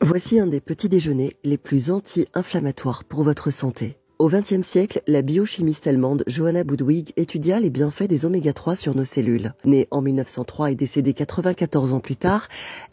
Voici un des petits déjeuners les plus anti-inflammatoires pour votre santé. Au XXe siècle, la biochimiste allemande Johanna Budwig étudia les bienfaits des oméga-3 sur nos cellules. Née en 1903 et décédée 94 ans plus tard,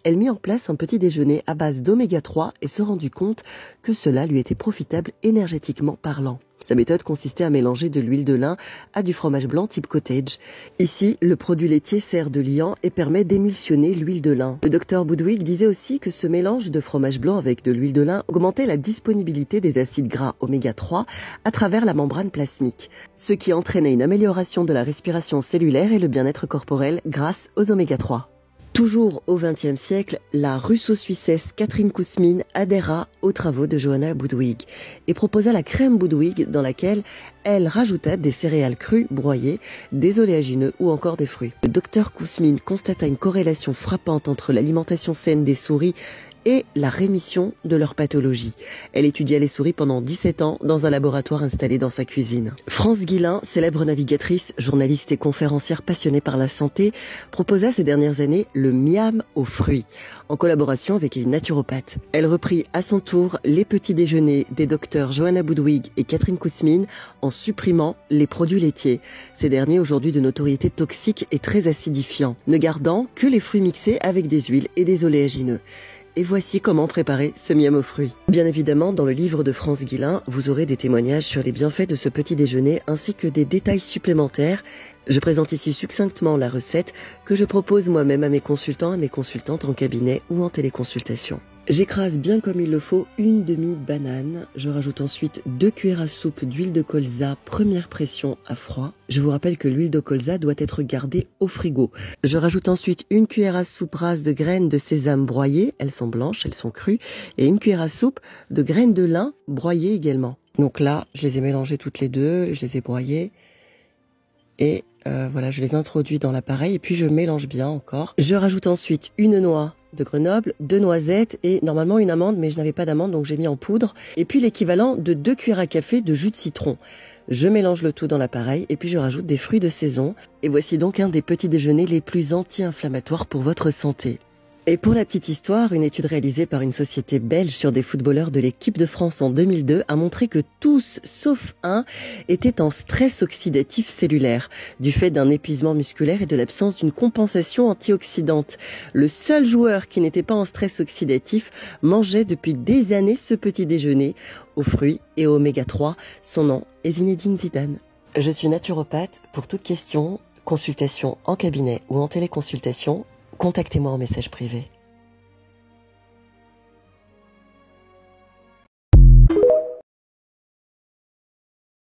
elle mit en place un petit déjeuner à base d'oméga-3 et se rendit compte que cela lui était profitable énergétiquement parlant. Sa méthode consistait à mélanger de l'huile de lin à du fromage blanc type cottage. Ici, le produit laitier sert de liant et permet d'émulsionner l'huile de lin. Le docteur Budwig disait aussi que ce mélange de fromage blanc avec de l'huile de lin augmentait la disponibilité des acides gras oméga 3 à travers la membrane plasmique, ce qui entraînait une amélioration de la respiration cellulaire et le bien-être corporel grâce aux oméga 3. Toujours au XXe siècle, la russo-suissesse Catherine Kousmine adhéra aux travaux de Johanna Budwig et proposa la crème Budwig dans laquelle elle rajouta des céréales crues broyées, des oléagineux ou encore des fruits. Le docteur Kousmine constata une corrélation frappante entre l'alimentation saine des souris et la rémission de leur pathologie. Elle étudia les souris pendant 17 ans dans un laboratoire installé dans sa cuisine. France Guillain, célèbre navigatrice, journaliste et conférencière passionnée par la santé, proposa ces dernières années le miam aux fruits, en collaboration avec une naturopathe. Elle reprit à son tour les petits déjeuners des docteurs Johanna Budwig et Catherine Kousmine en supprimant les produits laitiers, ces derniers aujourd'hui de notoriété toxique et très acidifiants, ne gardant que les fruits mixés avec des huiles et des oléagineux. Et voici comment préparer ce miam aux fruits. Bien évidemment, dans le livre de France Guillain, vous aurez des témoignages sur les bienfaits de ce petit déjeuner ainsi que des détails supplémentaires. Je présente ici succinctement la recette que je propose moi-même à mes consultants et mes consultantes en cabinet ou en téléconsultation. J'écrase bien comme il le faut une demi-banane. Je rajoute ensuite 2 cuillères à soupe d'huile de colza première pression à froid. Je vous rappelle que l'huile de colza doit être gardée au frigo. Je rajoute ensuite 1 cuillère à soupe rase de graines de sésame broyées. Elles sont blanches, elles sont crues. Et 1 cuillère à soupe de graines de lin broyées également. Donc là, je les ai mélangées toutes les deux, je les ai broyées. Et voilà, je les introduis dans l'appareil et puis je mélange bien encore. Je rajoute ensuite une noix de Grenoble, 2 noisettes et normalement une amande, mais je n'avais pas d'amande donc j'ai mis en poudre. Et puis l'équivalent de 2 cuillères à café de jus de citron. Je mélange le tout dans l'appareil et puis je rajoute des fruits de saison. Et voici donc un des petits déjeuners les plus anti-inflammatoires pour votre santé. Et pour la petite histoire, une étude réalisée par une société belge sur des footballeurs de l'équipe de France en 2002 a montré que tous, sauf un, étaient en stress oxydatif cellulaire, du fait d'un épuisement musculaire et de l'absence d'une compensation antioxydante. Le seul joueur qui n'était pas en stress oxydatif mangeait depuis des années ce petit déjeuner aux fruits et aux oméga 3. Son nom est Zinedine Zidane. Je suis naturopathe. Pour toute question, consultation en cabinet ou en téléconsultation, contactez-moi en message privé.